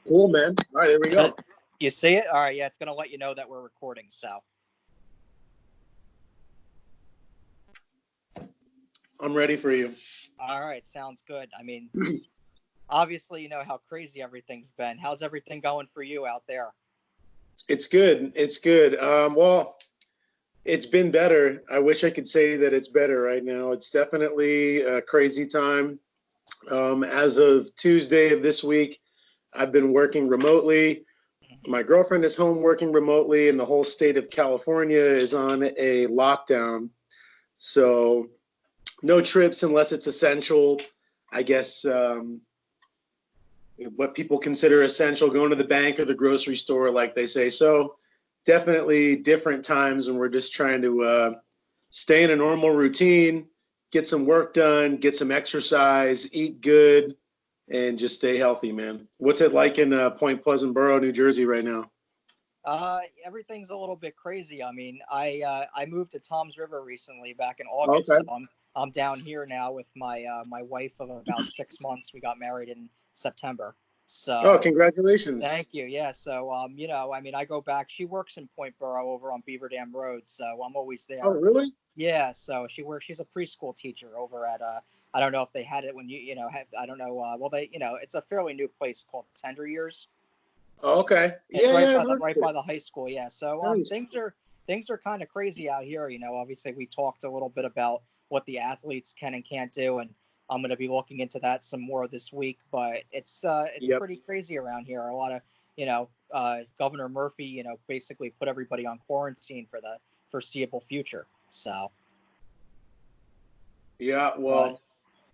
Cool, man. All right, there we Uh, go. You see it? All right, yeah, it's going to let you know that we're recording. So, I'm ready for you. all right, sounds good. I mean, obviously, you know how crazy everything's been. How's everything going for you out there? It's good. It's good. Well, it's been better. I wish I could say that it's better right now. It's definitely a crazy time. As of Tuesday of this week, I've been working remotely. Hmm. My girlfriend is home working remotely, and the whole state of California is on a lockdown. So, no trips unless it's essential. I guess what people consider essential, going to the bank or the grocery store, like they say. So definitely different times, and we're just trying to stay in a normal routine, get some work done, get some exercise, eat good, and just stay healthy, man. What's it like in Point Pleasant Borough, New Jersey right now? Everything's a little bit crazy. I mean, I moved to Tom's River recently, back in Okay. August, so I'm down here now with my wife of about 6 months. We got married in September, Oh, so congratulations. thank you. Yeah. So, I mean, I go back. She works in Point Boro over on Beaver Dam Road, so I'm always Oh, there. really? Yeah. So she works. She's a preschool teacher over at. I don't know if they had it when I don't know. Well, it's a fairly new place called Tender Years. Oh, okay. It's Yeah, yeah, I've heard of right it. by the high school. Yeah. So Nice. things are kind of crazy out here. Obviously we talked a little bit about what the athletes can and can't do, and I'm going to be looking into that some more this week. But it's Yep. pretty crazy around here. A lot of Governor Murphy, basically put everybody on quarantine for the foreseeable future. So, Yeah. but Well,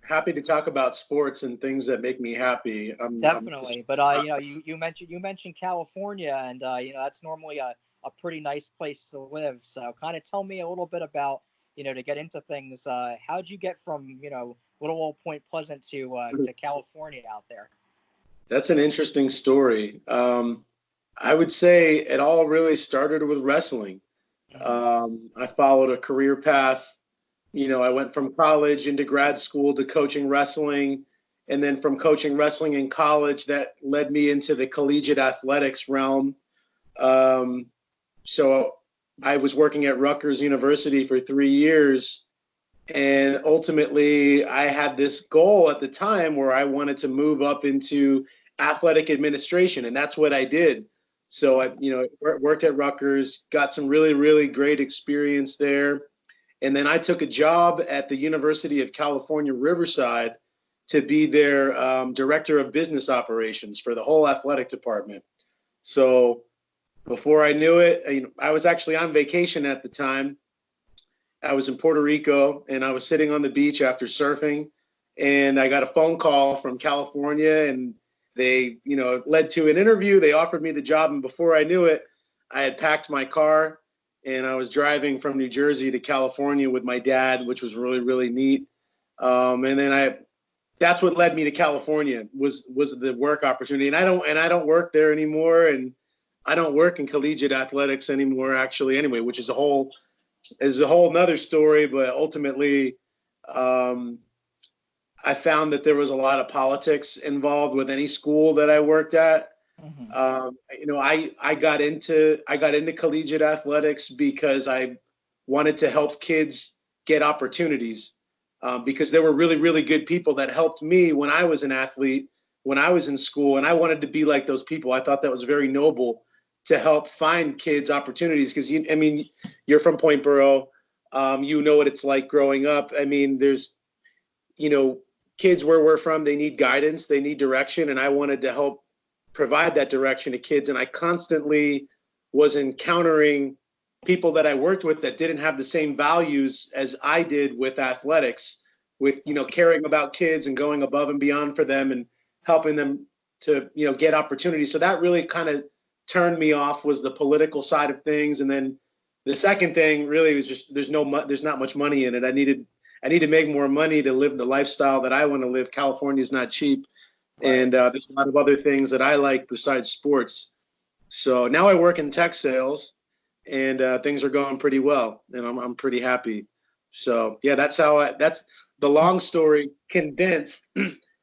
happy to talk about sports and things that make me happy. I'm just definitely. But you mentioned California, and that's normally a pretty nice place to live. So kind of tell me a little bit about to get into things. How'd you get from little old Point Pleasant to California out there? That's an interesting story. I would say it all really started with wrestling. Hmm. I followed a career path. I went from college into grad school to coaching wrestling. And then from coaching wrestling in college, that led me into the collegiate athletics realm. Um, so I was working at Rutgers University for 3 years. And ultimately, I had this goal at the time where I wanted to move up into athletic administration, and that's what I did. So I, worked at Rutgers, got some really, really great experience there, and then I took a job at the University of California, Riverside, to be their director of business operations for the whole athletic department. So before I knew it, I was actually on vacation at the time. I was in Puerto Rico and I was sitting on the beach after surfing, and I got a phone call from California, and they, led to an interview. They offered me the job, and before I knew it, I had packed my car and I was driving from New Jersey to California with my dad, which was really, really neat. And then that's what led me to California was the work opportunity, and I don't work there anymore, and I don't work in collegiate athletics anymore, actually, anyway, which is a whole nother story. But ultimately, um, I found that there was a lot of politics involved with any school that I worked at. Hmm. I got into collegiate athletics because I wanted to help kids get opportunities, because there were really, really good people that helped me when I was an athlete, when I was in school, and I wanted to be like those people. I thought that was very noble to help find kids opportunities, because I mean, you're from Point Borough, you know what it's like growing up. I mean, there's you know kids where we're from, they need guidance, they need direction, and I wanted to help provide that direction to kids. And I constantly was encountering people that I worked with that didn't have the same values as I did with athletics, with caring about kids and going above and beyond for them and helping them to get opportunities. So that really kind of turned me off, was the political side of things. And then the second thing really was just there's not much money in it. I need to make more money to live the lifestyle that I want to live. California is not cheap, Right. and there's a lot of other things that I like besides sports. So now I work in tech sales, and things are going pretty well, and I'm pretty happy. So yeah, that's the long story condensed.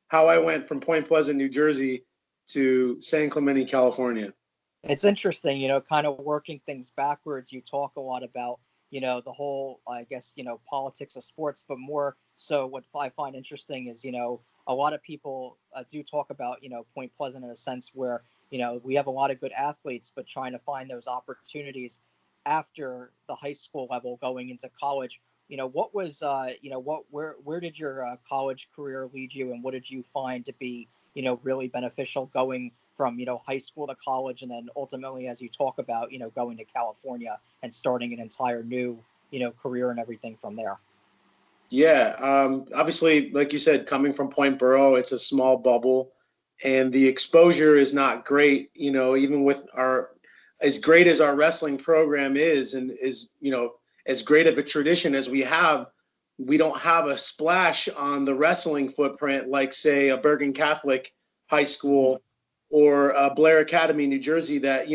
How I went from Point Pleasant, New Jersey, to San Clemente, California. It's interesting, kind of working things backwards. You talk a lot about, the whole, I guess, politics of sports, but more so what I find interesting is, a lot of people do talk about, Point Pleasant in a sense where, we have a lot of good athletes, but trying to find those opportunities after the high school level going into college. What was, where did your college career lead you, and what did you find to be, really beneficial going from, high school to college, and then ultimately, as you talk about, going to California and starting an entire new, career and everything from there? Yeah, obviously, like you said, coming from Point Boro, it's a small bubble, and the exposure is not great. Even with as great as our wrestling program is, and is as great of a tradition as we have, we don't have a splash on the wrestling footprint like, say, a Bergen Catholic high school or Blair Academy, New Jersey, that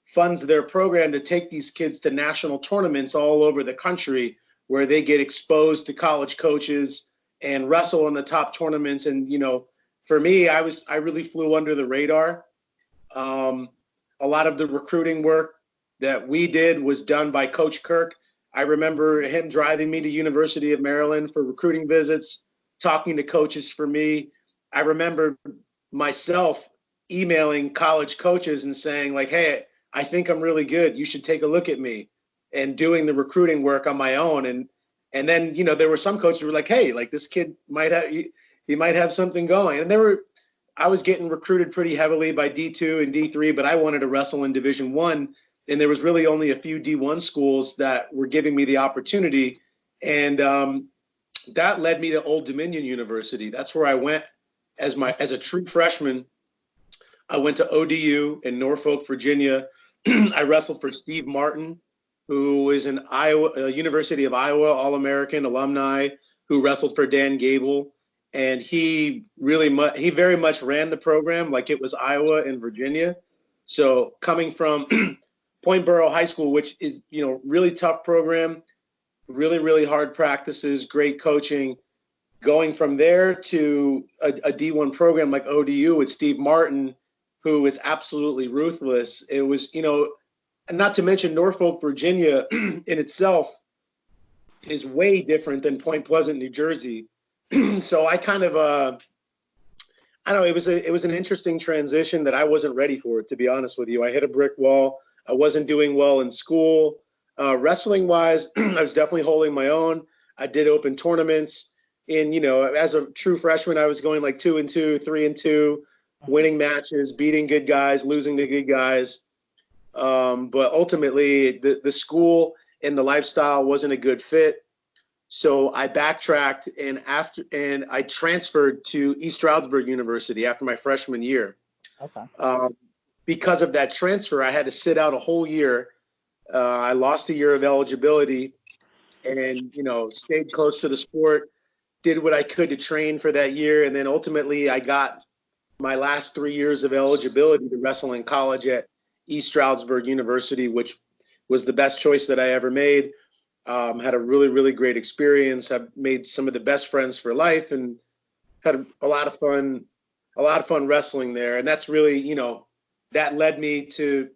funds their program to take these kids to national tournaments all over the country, where they get exposed to college coaches and wrestle in the top tournaments. And, for me, I really flew under the radar. A lot of the recruiting work that we did was done by Coach Kirk. I remember him driving me to University of Maryland for recruiting visits, talking to coaches for me. I remember myself emailing college coaches and saying, like, hey, I think I'm really good. You should take a look at me, and doing the recruiting work on my own. And then, there were some coaches who were like, hey, like, this kid might have, he might have something going. And I was getting recruited pretty heavily by D2 and D3, but I wanted to wrestle in Division I. And there was really only a few D1 schools that were giving me the opportunity. And that led me to Old Dominion University. That's where I went as a true freshman. I went to ODU in Norfolk, Virginia. I wrestled for Steve Martin, who is an University of Iowa All-American alumni, who wrestled for Dan Gable. And he very much ran the program like it was Iowa and Virginia. So coming from Point Boro High School, which is, really tough program, really, really hard practices, great coaching, going from there to a D1 program like ODU with Steve Martin, who is absolutely ruthless. It was, not to mention Norfolk, Virginia in itself is way different than Point Pleasant, New Jersey. So I kind of, I don't know, it was an interesting transition that I wasn't ready for, to be honest with you. I hit a brick wall. I wasn't doing well in school. Wrestling wise, I was definitely holding my own. I did open tournaments. And, as a true freshman, I was going like 2-2, 3-2, winning matches, beating good guys, losing to good guys. But ultimately, the school and the lifestyle wasn't a good fit. So I backtracked and I transferred to East Stroudsburg University after my freshman year. Okay. Because of that transfer, I had to sit out a whole year. I lost a year of eligibility, and stayed close to the sport, did what I could to train for that year, and then ultimately I got my last 3 years of eligibility to wrestle in college at East Stroudsburg University, which was the best choice that I ever made. Had a really, really great experience. I've made some of the best friends for life, and had a lot of fun wrestling there. And that's really, that led me to,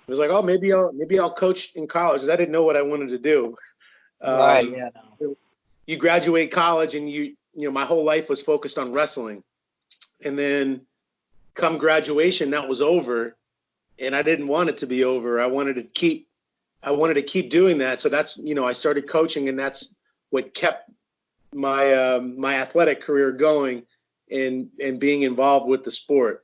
it was like, oh, maybe I'll coach in college, because I didn't know what I wanted to do. Right. Yeah. No. You graduate college and my whole life was focused on wrestling. And then come graduation, that was over. And I didn't want it to be over. I wanted to keep doing that. So that's, I started coaching, and that's what kept my my athletic career going and being involved with the sport.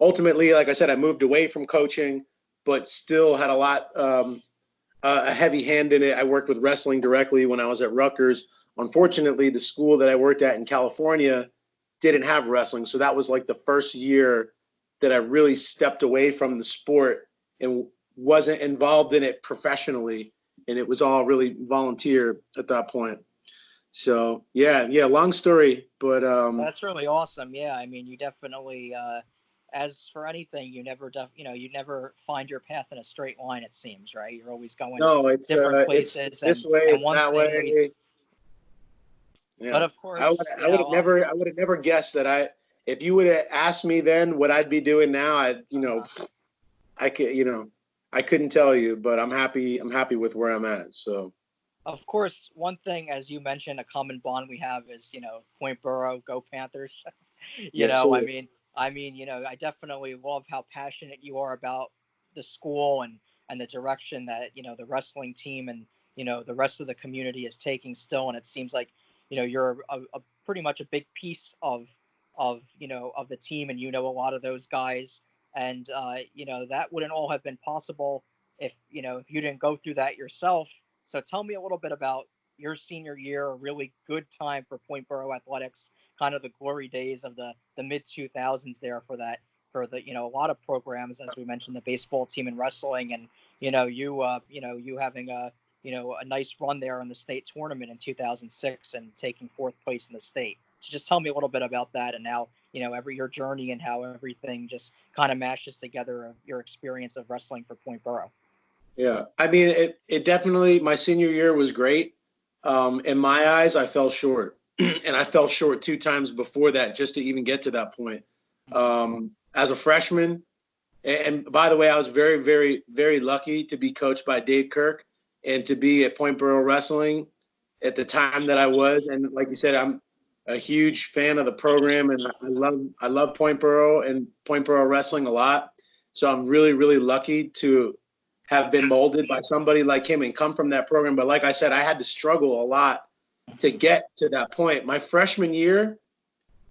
Ultimately, like I said, I moved away from coaching, but still had a heavy hand in it. I worked with wrestling directly when I was at Rutgers. Unfortunately, the school that I worked at in California didn't have wrestling. So that was like the first year that I really stepped away from the sport and wasn't involved in it professionally. And it was all really volunteer at that point. So yeah, long story, but That's really awesome. Yeah, I mean, you definitely, as for anything, you never find your path in a straight line. It seems, right? You're always going no, different it's places, this way, and it's one that thing leads. way. But Yeah, of course, I would have never guessed that if you would have asked me then what I'd be doing now, I could, I couldn't tell you, but I'm happy. I'm happy with where I'm at. So, Of course, one thing, as you mentioned, a common bond we have is, Point Boro, go Panthers. yes, sir. I definitely love how passionate you are about the school and the direction that, the wrestling team and, the rest of the community is taking still. And it seems like, you're a pretty much a big piece of the team, and, a lot of those guys. And, that wouldn't all have been possible if you didn't go through that yourself. So tell me a little bit about your senior year, a really good time for Point Boro athletics, kind of the glory days of the mid 2000s there for the a lot of programs, as we mentioned, the baseball team and wrestling, and you having a nice run there in the state tournament in 2006 and taking fourth place in the state. So just tell me a little bit about that and how every your journey and how everything just kind of mashes together of your experience of wrestling for Point Boro. Yeah, I mean, it definitely, my senior year was great. In my eyes, I fell short, and I fell short 2 times before that just to even get to that point. As a freshman, and by the way, I was very, very, very lucky to be coached by Dave Kirk and to be at Point Boro Wrestling at the time that I was. And like you said, I'm a huge fan of the program, and I love Point Boro and Point Boro Wrestling a lot. So I'm really, really lucky to have been molded by somebody like him and come from that program. But like I said, I had to struggle a lot to get to that point. My freshman year,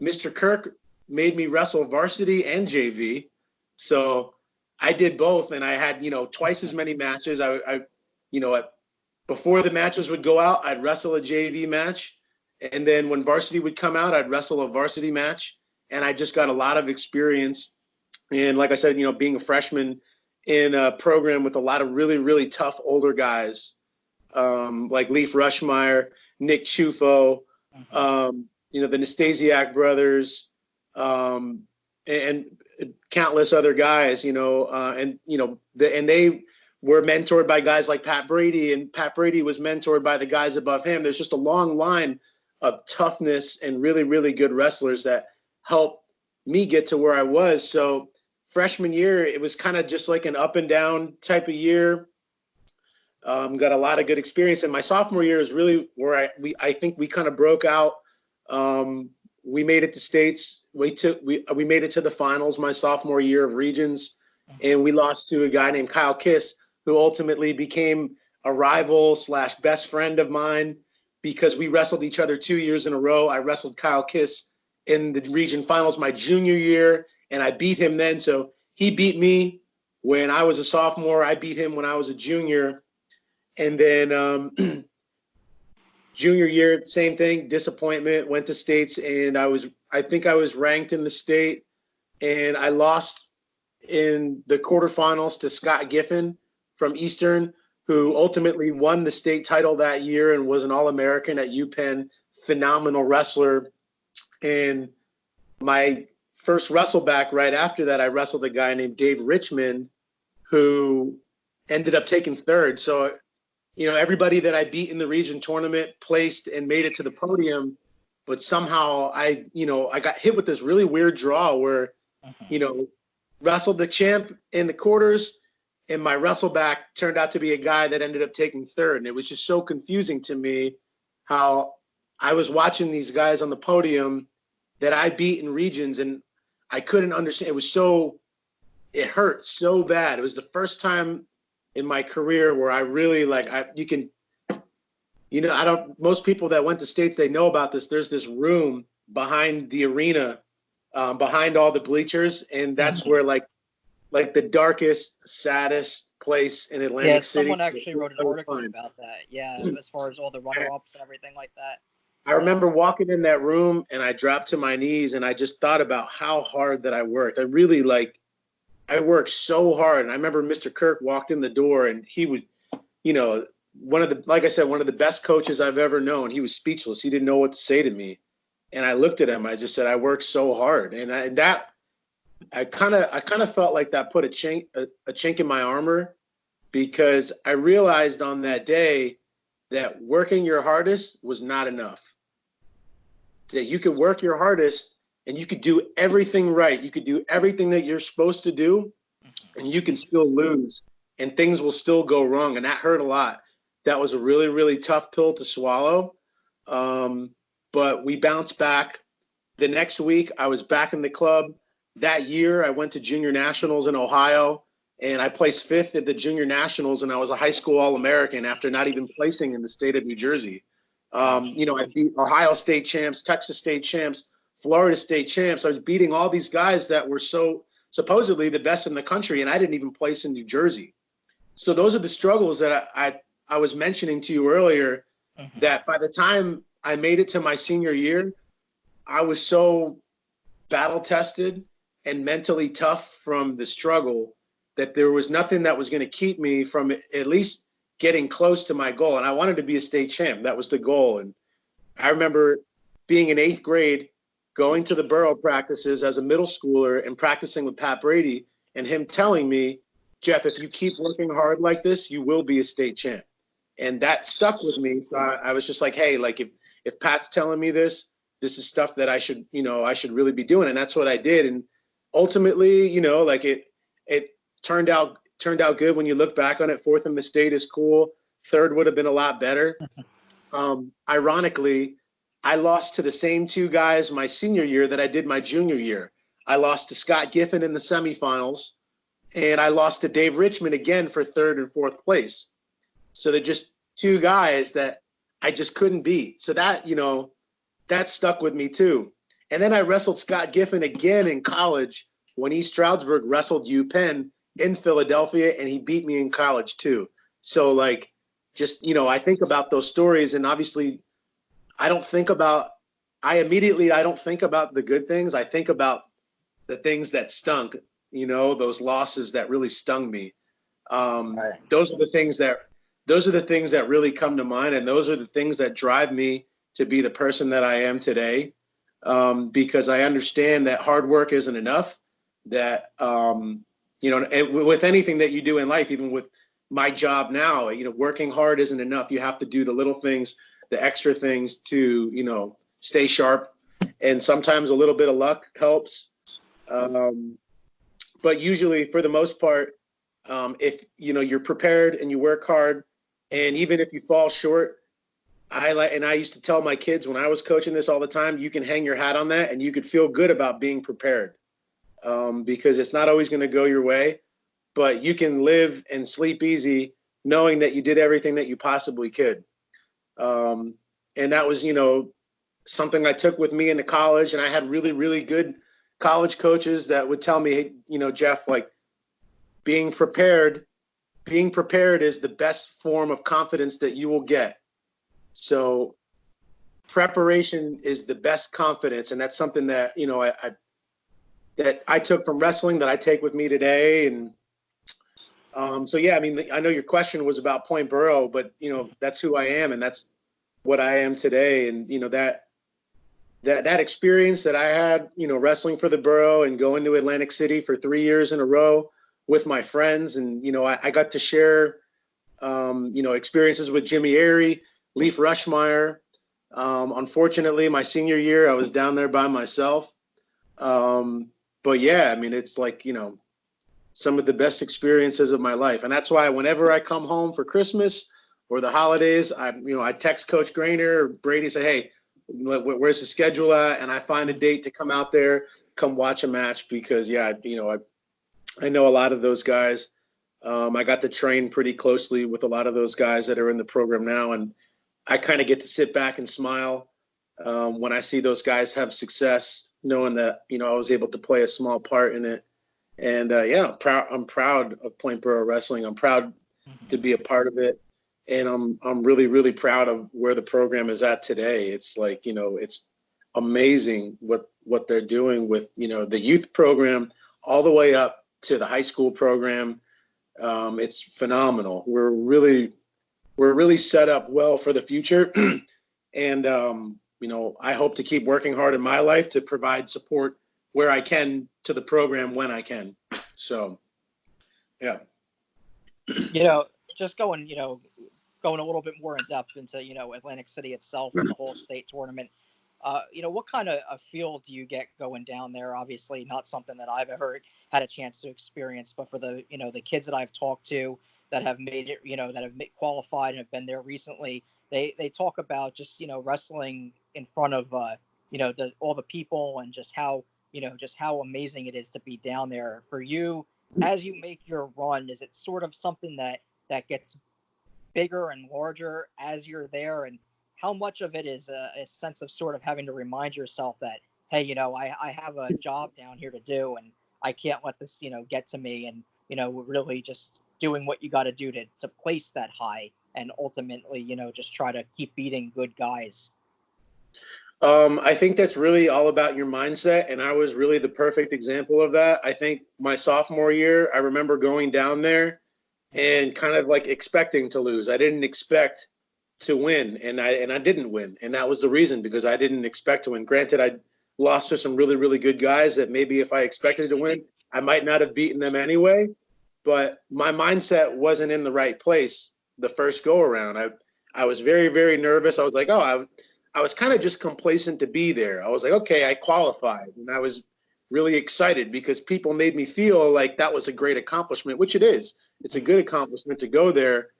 Mr. Kirk made me wrestle varsity and JV. So I did both, and I had, twice as many matches. Before the matches would go out, I'd wrestle a JV match. And then when varsity would come out, I'd wrestle a varsity match. And I just got a lot of experience. And like I said, being a freshman in a program with a lot of really, really tough older guys, like Leif Rushmeyer, Nick Chufo, the Nastasiak brothers, and countless other guys, and they were mentored by guys like Pat Brady, and Pat Brady was mentored by the guys above him. There's just a long line of toughness and really, really good wrestlers that helped me get to where I was. So freshman year, it was kind of just like an up and down type of year. Got a lot of good experience. And my sophomore year is really where I think we kind of broke out. We made it to states. We made it to the finals my sophomore year of regions, and we lost to a guy named Kyle Kiss, who ultimately became a rival / best friend of mine because we wrestled each other 2 years in a row. I wrestled Kyle Kiss in the region finals my junior year, and I beat him then. So he beat me when I was a sophomore. I beat him when I was a junior. And then junior year, same thing, disappointment, went to states, and I think I was ranked in the state, and I lost in the quarterfinals to Scott Giffen from Eastern, who ultimately won the state title that year and was an All-American at UPenn, phenomenal wrestler. And my first wrestle back right after that, I wrestled a guy named Dave Richmond, who ended up taking third. So, everybody that I beat in the region tournament placed and made it to the podium, but somehow I got hit with this really weird draw where, wrestled the champ in the quarters, and my wrestle back turned out to be a guy that ended up taking third. And it was just so confusing to me how I was watching these guys on the podium that I beat in regions, and I couldn't understand. It hurt so bad. It was the first time in my career where I really most people that went to states, they know about this. There's this room behind the arena, behind all the bleachers. And that's where like the darkest, saddest place in Atlantic City. Someone actually wrote an article about that. Yeah, as far as all the runner-ups and everything like that. I remember walking in that room and I dropped to my knees and I just thought about how hard that I worked. I worked so hard. And I remember Mr. Kirk walked in the door and he was, one of the best coaches I've ever known. He was speechless. He didn't know what to say to me. And I looked at him. I just said, I worked so hard. And I kind of felt like that put a chink in my armor, because I realized on that day that working your hardest was not enough. That you could work your hardest and you could do everything right. You could do everything that you're supposed to do, and you can still lose, and things will still go wrong. And that hurt a lot. That was a really, really tough pill to swallow. But we bounced back. The next week, I was back in the club. That year, I went to junior nationals in Ohio, and I placed fifth at the junior nationals, and I was a high school All-American after not even placing in the state of New Jersey. I beat Ohio State champs, Texas State champs, Florida State champs. I was beating all these guys that were so supposedly the best in the country, and I didn't even place in New Jersey. So those are the struggles that I was mentioning to you earlier, that by the time I made it to my senior year, I was so battle tested and mentally tough from the struggle that there was nothing that was going to keep me from at least getting close to my goal. And I wanted to be a state champ. That was the goal. And I remember being in 8th grade, going to the Borough practices as a middle schooler and practicing with Pat Brady, and him telling me, Jeff, if you keep working hard like this, you will be a state champ. And that stuck with me. So I was just like, hey, like if Pat's telling me this is stuff that I should really be doing. And that's what I did. And ultimately, like it turned out good when you look back on it. 4th in the state is cool. 3rd would have been a lot better. Ironically, I lost to the same 2 guys my senior year that I did my junior year. I lost to Scott Giffen in the semifinals, and I lost to Dave Richmond again for 3rd and 4th place. So they're just 2 guys that I just couldn't beat. So that, that stuck with me too. And then I wrestled Scott Giffen again in college when East Stroudsburg wrestled UPenn in Philadelphia, and he beat me in college too. So like, just, I think about those stories, and obviously I don't think about the good things. I think about the things that stunk, those losses that really stung me. Right. Those are the things that really come to mind. And those are the things that drive me to be the person that I am today. Because I understand that hard work isn't enough, that, with anything that you do in life, even with my job now, working hard isn't enough. You have to do the little things, the extra things to, stay sharp. And sometimes a little bit of luck helps. But usually, for the most part, if, you're prepared and you work hard, and even if you fall short, I used to tell my kids when I was coaching this all the time, you can hang your hat on that and you could feel good about being prepared, because it's not always going to go your way, but you can live and sleep easy knowing that you did everything that you possibly could. And that was, something I took with me into college, and I had really, really good college coaches that would tell me, hey, Jeff, like being prepared is the best form of confidence that you will get. So preparation is the best confidence. And that's something that, I took from wrestling that I take with me today. And so, yeah, I mean, I know your question was about Point Boro, but, that's who I am, and that's what I am today. And, that experience that I had, wrestling for the Borough and going to Atlantic City for 3 years in a row with my friends. And, I got to share, experiences with Jimmy Airy, Leif Rushmeyer. Unfortunately, my senior year, I was down there by myself. But yeah, I mean, it's like, some of the best experiences of my life. And that's why whenever I come home for Christmas or the holidays, I text Coach Grainer or Brady, say, hey, where's the schedule at? And I find a date to come out there, come watch a match, because yeah, I know a lot of those guys. I got to train pretty closely with a lot of those guys that are in the program now. And I kind of get to sit back and smile when I see those guys have success, knowing that, I was able to play a small part in it. And yeah, I'm proud of Point Boro Wrestling. I'm proud to be a part of it. And I'm really, really proud of where the program is at today. It's like, it's amazing what they're doing with, the youth program all the way up to the high school program. It's phenomenal. We're really set up well for the future. And, I hope to keep working hard in my life to provide support where I can to the program when I can. So, yeah. Just going a little bit more in depth into, Atlantic City itself and the whole state tournament. what kind of a feel do you get going down there? Obviously, not something that I've ever had a chance to experience, but for the the kids that I've talked to that have made it, that have qualified and have been there recently, they talk about just wrestling in front of all the people, and just how amazing it is to be down there. For you, as you make your run, is it sort of something that gets bigger and larger as you're there, and how much of it is a sense of sort of having to remind yourself that, hey, I have a job down here to do, and I can't let this get to me, and really just doing what you got to do to place that high, and ultimately just try to keep beating good guys. I think that's really all about your mindset, and I was really the perfect example of that. I think my sophomore year, I remember going down there and kind of like expecting to lose. I didn't expect to win, and I didn't win, and that was the reason, because I didn't expect to win. Granted, I lost to some really, really good guys that maybe if I expected to win, I might not have beaten them anyway. But my mindset wasn't in the right place the first go around. I was very, very nervous. I was like, I was kind of just complacent to be there. I was like, okay, I qualified, and I was really excited because people made me feel like that was a great accomplishment, which it is. It's a good accomplishment to go there,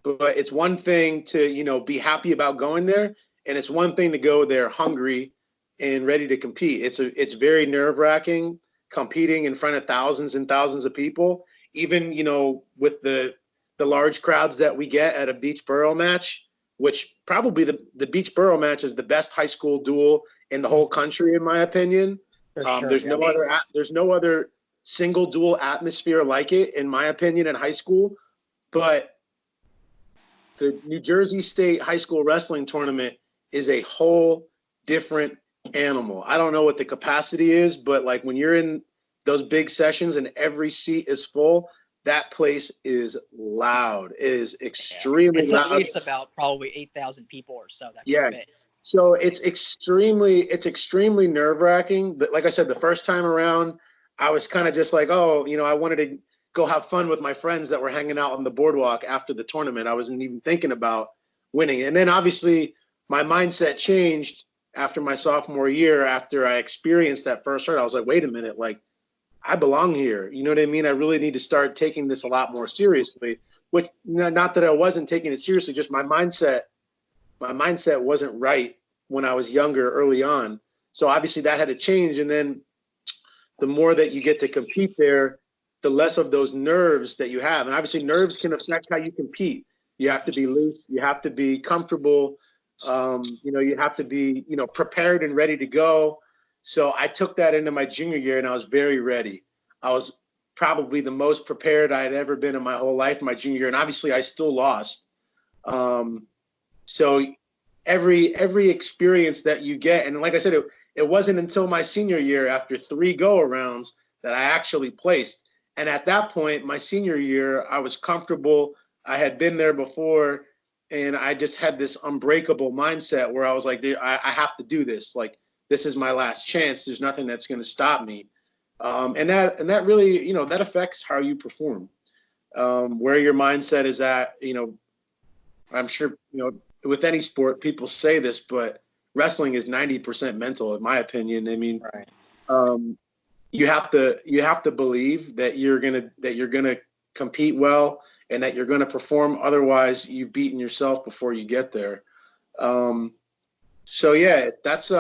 but it's one thing to, be happy about going there, and it's one thing to go there hungry and ready to compete. It's very nerve-wracking competing in front of thousands and thousands of people, even, with the large crowds that we get at a Beach Boro match, which probably the Beach Boro match is the best high school duel in the whole country, in my opinion. For sure, There's yeah. no other single duel atmosphere like it, in my opinion, in high school. But the New Jersey State High School Wrestling Tournament is a whole different animal. I don't know what the capacity is, but like when you're in those big sessions and every seat is full, that place is loud. It is extremely It's at loud. least about probably 8,000 people or so that can Yeah. fit. So it's extremely nerve-wracking. Like I said, the first time around, I was kind of just like, oh, I wanted to go have fun with my friends that were hanging out on the boardwalk after the tournament. I wasn't even thinking about winning. And then obviously my mindset changed after my sophomore year, after I experienced that first hurt. I was like, wait a minute, like I belong here. You know what I mean? I really need to start taking this a lot more seriously. Which, not that I wasn't taking it seriously, just my mindset wasn't right when I was younger, early on. So obviously that had to change. And then the more that you get to compete there, the less of those nerves that you have. And obviously nerves can affect how you compete. You have to be loose. You have to be comfortable. You have to be, prepared and ready to go. So I took that into my junior year, and I was very ready. I was probably the most prepared I had ever been in my whole life, my junior year. And obviously I still lost. So every experience that you get, and like I said, it wasn't until my senior year, after 3 go-arounds, that I actually placed. And at that point, my senior year, I was comfortable. I had been there before, and I just had this unbreakable mindset where I was like, I have to do this. Like, this is my last chance. There's nothing that's going to stop me. And that really, that affects how you perform. Where your mindset is at, I'm sure, with any sport, people say this, but wrestling is 90% mental, in my opinion. I mean, Right. um, you have to believe that you're gonna compete well and that you're gonna perform. Otherwise, you've beaten yourself before you get there. So yeah, that's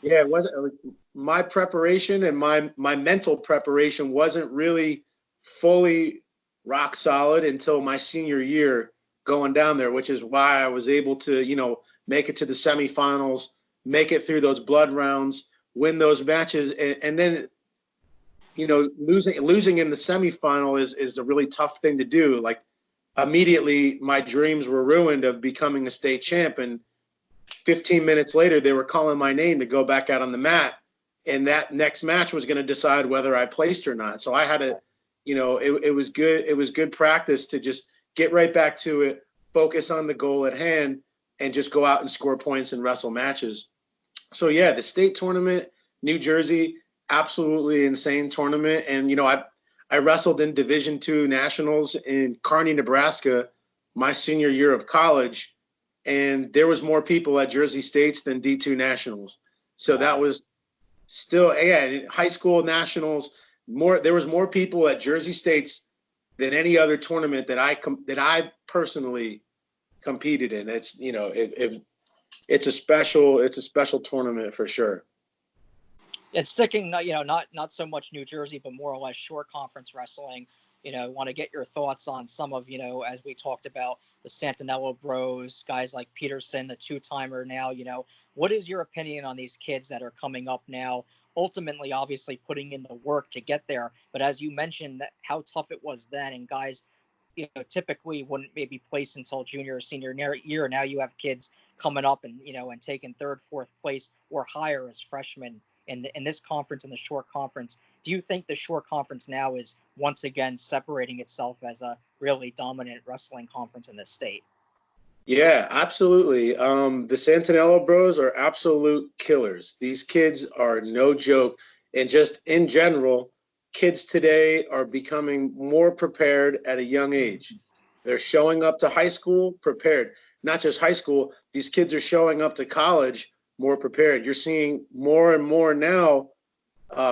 yeah, it wasn't like my preparation, and my mental preparation wasn't really fully rock solid until my senior year going down there, which is why I was able to, make it to the semifinals, make it through those blood rounds, win those matches, and then, losing in the semifinal is a really tough thing to do. Like, immediately my dreams were ruined of becoming a state champ, and 15 minutes later, they were calling my name to go back out on the mat. And that next match was going to decide whether I placed or not. So I had to, it was good. It was good practice to just get right back to it, focus on the goal at hand, and just go out and score points and wrestle matches. So yeah, the state tournament, New Jersey, absolutely insane tournament. And, I wrestled in Division II nationals in Kearney, Nebraska, my senior year of college. and there was more people at Jersey States than D2 Nationals. So that Wow. was still, yeah, high school nationals. There was more people at Jersey States than any other tournament that I personally competed in. It's it's a special tournament for sure. And sticking, not so much New Jersey, but more or less shore conference wrestling. Want to get your thoughts on some of, as we talked about, the Santinello Bros, guys like Peterson, the two-timer now. What is your opinion on these kids that are coming up now? Ultimately, obviously, putting in the work to get there. But as you mentioned, how tough it was then, and guys, typically wouldn't maybe place until junior or senior year. Now you have kids coming up and and taking third, fourth place or higher as freshmen in this conference, in the shore conference. Do you think the shore conference now is once again separating itself as a really dominant wrestling conference in this state? Yeah, absolutely. The Santinello Bros are absolute killers. These kids are no joke. And just in general, kids today are becoming more prepared at a young age. They're showing up to high school prepared. Not just high school, these kids are showing up to college more prepared. You're seeing more and more now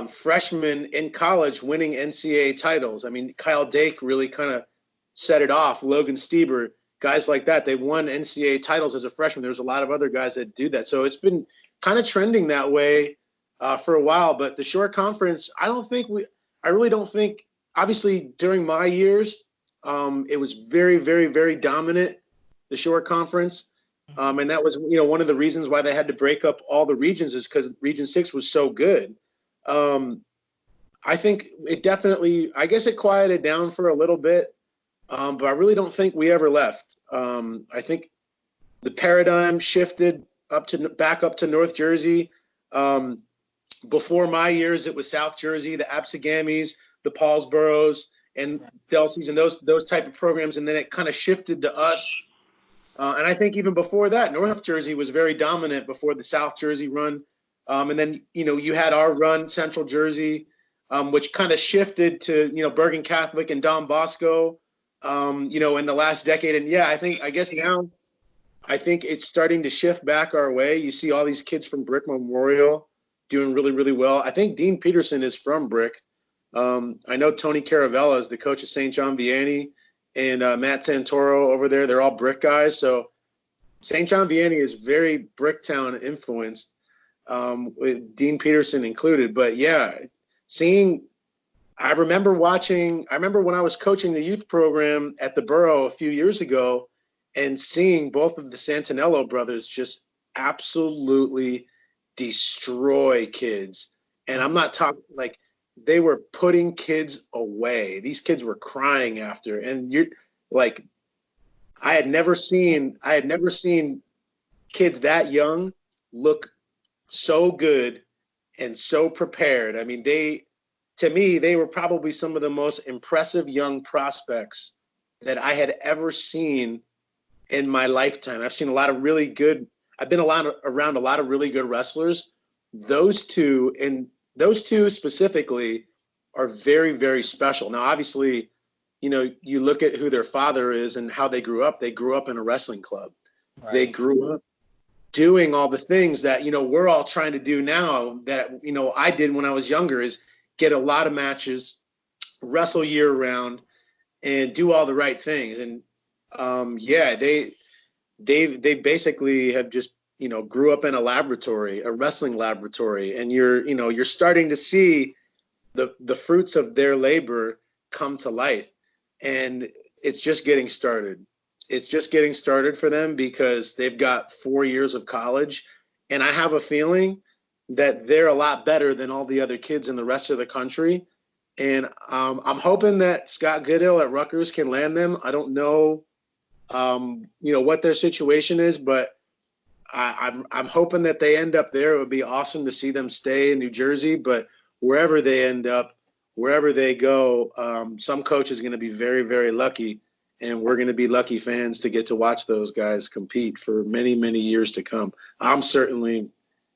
freshmen in college winning NCAA titles. I mean, Kyle Dake really kind of set it off. Logan Stieber, guys like that, they won NCAA titles as a freshman. There's a lot of other guys that do that. So it's been kind of trending that way for a while. But the short conference, I really don't think, obviously during my years, it was very, very, very dominant, the short conference. And that was, one of the reasons why they had to break up all the regions is because Region 6 was so good. Um, I think it definitely, I guess it quieted down for a little bit, but I really don't think we ever left. I think the paradigm shifted back up to North Jersey. Before my years, it was South Jersey, the Absagamis, the Paulsboroughs, and Delcy's, and those type of programs, and then it kind of shifted to us. And I think even before that, North Jersey was very dominant before the South Jersey run. And then, you had our run, Central Jersey, which kind of shifted to, Bergen Catholic and Don Bosco, in the last decade. And yeah, I guess now I think it's starting to shift back our way. You see all these kids from Brick Memorial doing really, really well. I think Dean Peterson is from Brick. I know Tony Caravella is the coach of St. John Vianney, and Matt Santoro over there. They're all Brick guys. So St. John Vianney is very Bricktown influenced, with Dean Peterson included. But yeah, I remember when I was coaching the youth program at the Borough a few years ago and seeing both of the Santinello brothers just absolutely destroy kids. And I'm not talking like, they were putting kids away. These kids were crying after. And you're like, I had never seen kids that young look so good and so prepared. I mean, to me, they were probably some of the most impressive young prospects that I had ever seen in my lifetime. I've seen I've been around a lot of really good wrestlers. Those two specifically are very, very special. Now, obviously, you look at who their father is and how they grew up. They grew up in a wrestling club. Right. They grew up doing all the things that, we're all trying to do now that, I did when I was younger, is get a lot of matches, wrestle year round, and do all the right things. And they basically have just, grew up in a wrestling laboratory, and you're starting to see the fruits of their labor come to life. And it's just getting started. It's just getting started for them because they've got 4 years of college. And I have a feeling that they're a lot better than all the other kids in the rest of the country. And I'm hoping that Scott Goodell at Rutgers can land them. I don't know, what their situation is, but I'm hoping that they end up there. It would be awesome to see them stay in New Jersey, but wherever they end up, wherever they go, some coach is going to be very, very lucky, and we're going to be lucky fans to get to watch those guys compete for many, many years to come. I'm certainly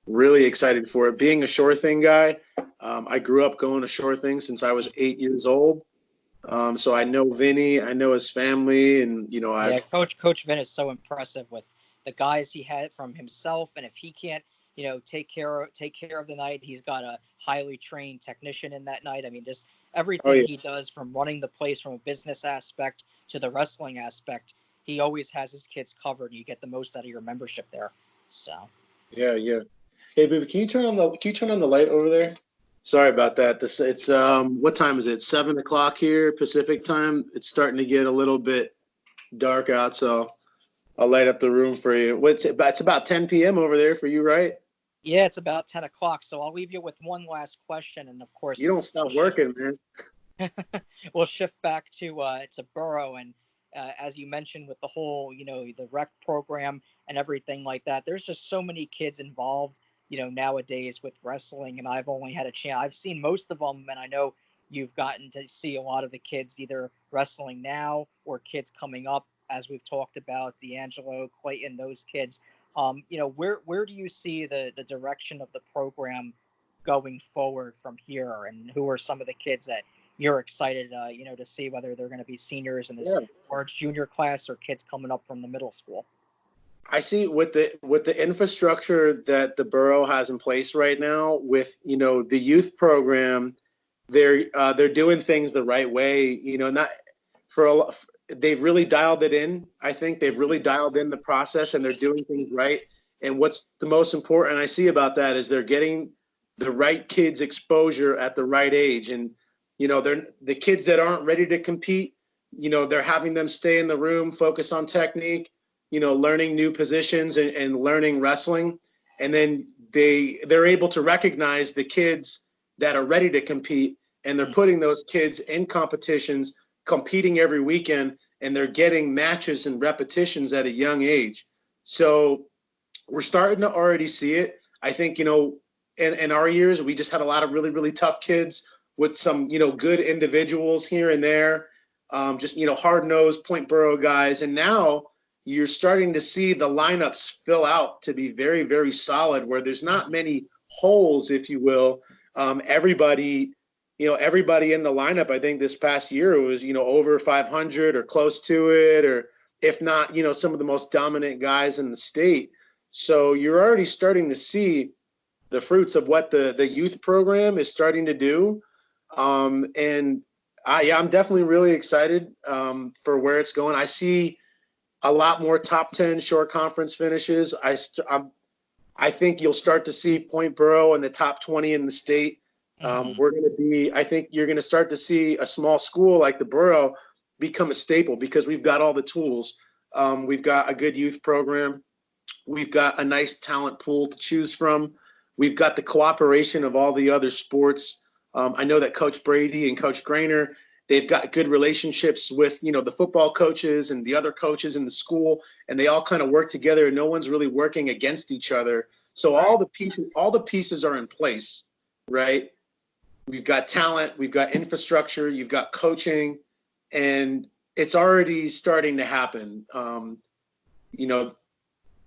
really excited for it. Being a Shore Thing guy, I grew up going to Shore Thing since I was 8 years old. So I know Vinny, I know his family, and Coach Vin is so impressive with the guys he had from himself, and if he can't, take care of the night, he's got a highly trained technician in that night. I mean, just Oh everything yeah, he does from running the place from a business aspect to the wrestling aspect, he always has his kids covered. And you get the most out of your membership there. So yeah, yeah. Hey, baby, can you turn on the light over there? Sorry about that. This it's what time is it? 7 o'clock here, Pacific time. It's starting to get a little bit dark out, so I'll light up the room for you. It's about 10 p.m. over there for you, right? yeah, it's about 10 o'clock. So I'll leave you with one last question, and of You course don't we'll stop shift working, man. we'll shift back to Borough, and as you mentioned with the whole the rec program and everything like that. There's just so many kids involved nowadays with wrestling, and I've only had a chance. I've seen most of them, and I know you've gotten to see a lot of the kids either wrestling now or kids coming up, as we've talked about D'Angelo, Clayton, those kids. Where do you see the direction of the program going forward from here, and who are some of the kids that you're excited, to see whether they're going to be seniors in this Yeah. large junior class or kids coming up from the middle school? I see with the infrastructure that the borough has in place right now, with the youth program, they're doing things the right way. Not for a lot. They've really dialed it in. I think they've really dialed in the process, and they're doing things right. And what's the most important I see about that is they're getting the right kids exposure at the right age. And they're the kids that aren't ready to compete. They're having them stay in the room, focus on technique, learning new positions and learning wrestling. And then they're able to recognize the kids that are ready to compete, and they're putting those kids in competitions, competing every weekend, and they're getting matches and repetitions at a young age. So we're starting to already see it. I think, in our years, we just had a lot of really, really tough kids with some, good individuals here and there, just, hard-nosed Point Boro guys. And now you're starting to see the lineups fill out to be very, very solid, where there's not many holes, if you will. Everybody in the lineup, I think this past year was, over 500 or close to it, or if not, some of the most dominant guys in the state. So you're already starting to see the fruits of what the youth program is starting to do. And I'm definitely really excited for where it's going. I see a lot more top 10 short conference finishes. I think you'll start to see Point Boro in the top 20 in the state. Mm-hmm. I think you're going to start to see a small school like the Borough become a staple because we've got all the tools. We've got a good youth program. We've got a nice talent pool to choose from. We've got the cooperation of all the other sports. I know that Coach Brady and Coach Grainer, they've got good relationships with, the football coaches and the other coaches in the school, and they all kind of work together, and no one's really working against each other. So all the pieces are in place, right? We've got talent, we've got infrastructure, you've got coaching, and it's already starting to happen. You know,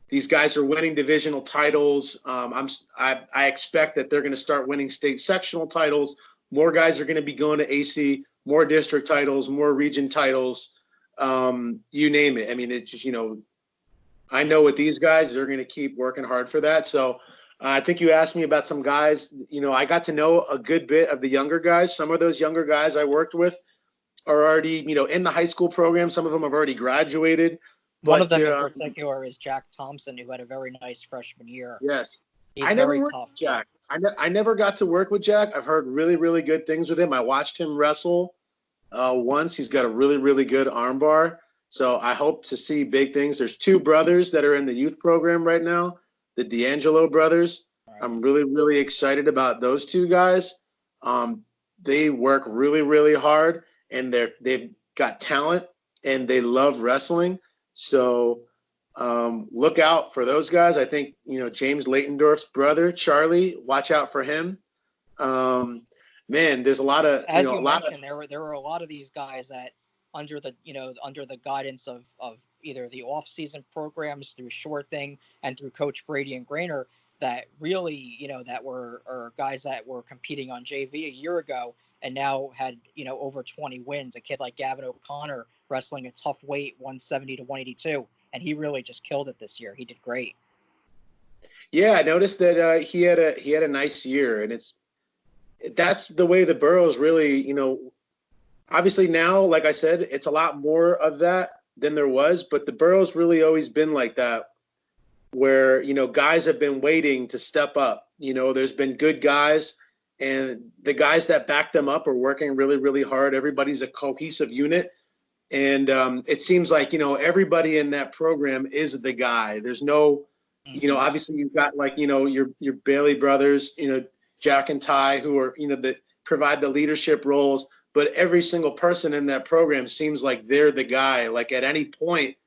these guys are winning divisional titles. I expect that they're going to start winning state sectional titles. More guys are going to be going to AC, more district titles, more region titles. You name it. I mean, it's just, I know with these guys, they're going to keep working hard for that. So I think you asked me about some guys. I got to know a good bit of the younger guys. Some of those younger guys I worked with are already, in the high school program. Some of them have already graduated. One of But them in particular is Jack Thompson, who had a very nice freshman year. yes, He's I never very worked tough. with Jack. I never got to work with Jack. I've heard really, really good things with him. I watched him wrestle once. He's got a really, really good armbar. So I hope to see big things. There's two brothers that are in the youth program right now, the D'Angelo brothers. Right. I'm really, really excited about those two guys. They work really, really hard, and they've got talent, and they love wrestling. So look out for those guys. I think James Laytendorf's brother Charlie. Watch out for him. Man, there's a lot of As a you lot of mentioned, there were a lot of these guys that under the guidance of either the off-season programs through Short Thing and through Coach Brady and Grainer, that really that were or guys that were competing on JV a year ago and now had over 20 wins. A kid like Gavin O'Connor wrestling a tough weight 170 to 182. and he really just killed it this year. He did great. Yeah, I noticed that he had a nice year, and that's the way the Boroughs really, obviously now, like I said, it's a lot more of that than there was, but the Boroughs really always been like that, where guys have been waiting to step up. There's been good guys, and the guys that back them up are working really, really hard. Everybody's a cohesive unit, and it seems like everybody in that program is the guy. There's no, obviously you've got like your Bailey brothers, Jack and Ty, who are that provide the leadership roles. But every single person in that program seems like they're the guy. Like at any point,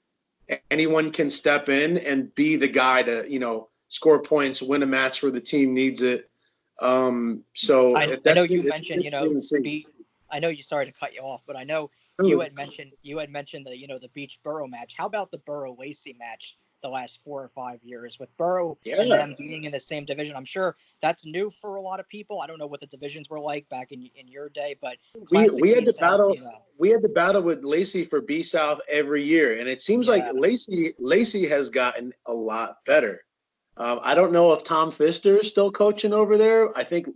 anyone can step in and be the guy to score points, win a match where the team needs it. So I know you mentioned I know you, sorry to cut you off, but I know you had mentioned the Beach Borough match. How about the Borough Lacey match the last 4 or 5 years with Borough and them being in the same division? I'm sure that's new for a lot of people. I don't know what the divisions were like back in your day, but we had to battle. We had to battle with Lacey for B South every year, and it seems like Lacey has gotten a lot better. I don't know if Tom Pfister is still coaching over there. I think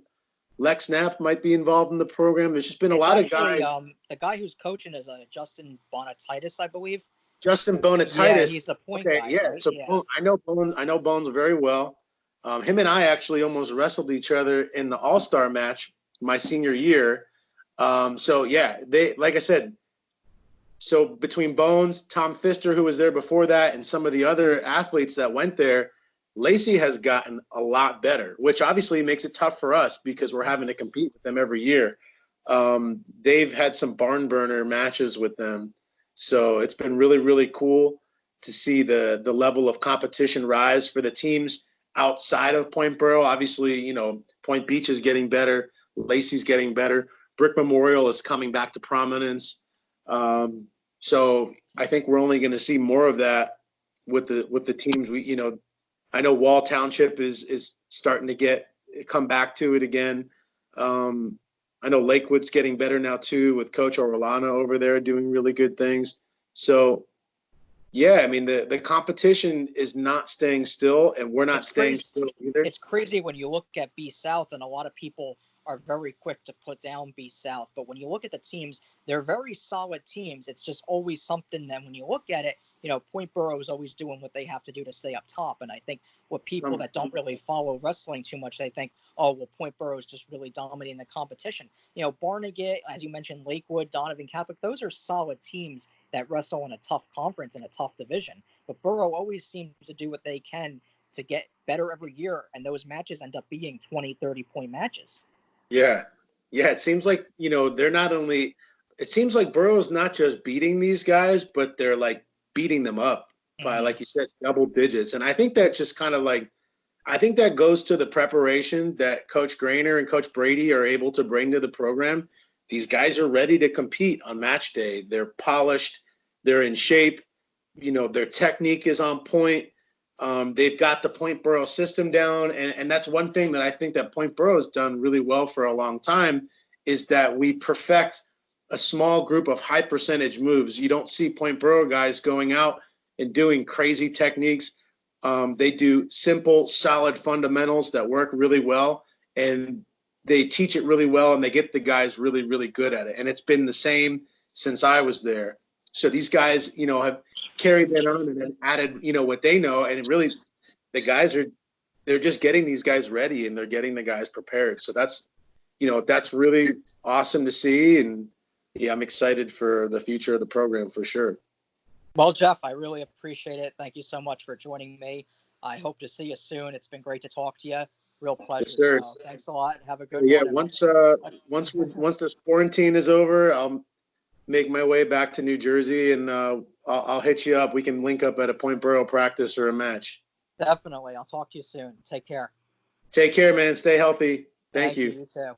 Lex Knapp might be involved in the program. There's just been a lot of guys. The guy who's coaching is Justin Bonatitis, I believe. Justin Bonatitis. Yeah, he's the point guy. Yeah, right? so yeah. I know Bones very well. Him and I actually almost wrestled each other in the All-Star match my senior year. So yeah, they, like I said, so between Bones, Tom Pfister, who was there before that, and some of the other athletes that went there, Lacey has gotten a lot better, which obviously makes it tough for us because we're having to compete with them every year. They've had some barn burner matches with them. So it's been really, really cool to see the level of competition rise for the teams outside of Point Borough. Obviously, Point Beach is getting better. Lacey's getting better. Brick Memorial is coming back to prominence. So I think we're only going to see more of that with the teams. I know Wall Township is starting to come back to it again. I know Lakewood's getting better now too, with Coach Orlana over there doing really good things. So yeah, I mean the competition is not staying still, and we're not staying still either. It's crazy when you look at B South, and a lot of people are very quick to put down B South. But when you look at the teams, they're very solid teams. It's just always something that when you look at it, Point Borough is always doing what they have to do to stay up top. And I think what people that don't really follow wrestling too much, they think, oh, well, Point Borough is just really dominating the competition. Barnegat, as you mentioned, Lakewood, Donovan Catholic, those are solid teams that wrestle in a tough conference and a tough division. But Borough always seems to do what they can to get better every year. And those matches end up being 20, 30-point matches. Yeah. Yeah. It seems like, they're not only, it seems like Borough's not just beating these guys, but they're like beating them up by, like you said, double digits. And I think that just kind of I think that goes to the preparation that Coach Grainer and Coach Brady are able to bring to the program. These guys are ready to compete on match day. They're polished. They're in shape. Their technique is on point. They've got the Point Borough system down. And that's one thing that I think that Point Borough has done really well for a long time, is that we perfect a small group of high percentage moves. You don't see Point Borough guys going out and doing crazy techniques. They do simple, solid fundamentals that work really well, and they teach it really well, and they get the guys really, really good at it. And it's been the same since I was there. So these guys, have carried that on and then added, what they know. And really, the guys they're just getting these guys ready, and they're getting the guys prepared. So that's really awesome to see. And yeah, I'm excited for the future of the program for sure. Well, Jeff, I really appreciate it. Thank you so much for joining me. I hope to see you soon. It's been great to talk to you. Real pleasure. Yes, sir. So, thanks a lot. Have a good one. Yeah, one. once this quarantine is over, I'll make my way back to New Jersey, and I'll hit you up. We can link up at a Point Borough practice or a match. Definitely. I'll talk to you soon. Take care. Take care, man. Stay healthy. Thank you. You too.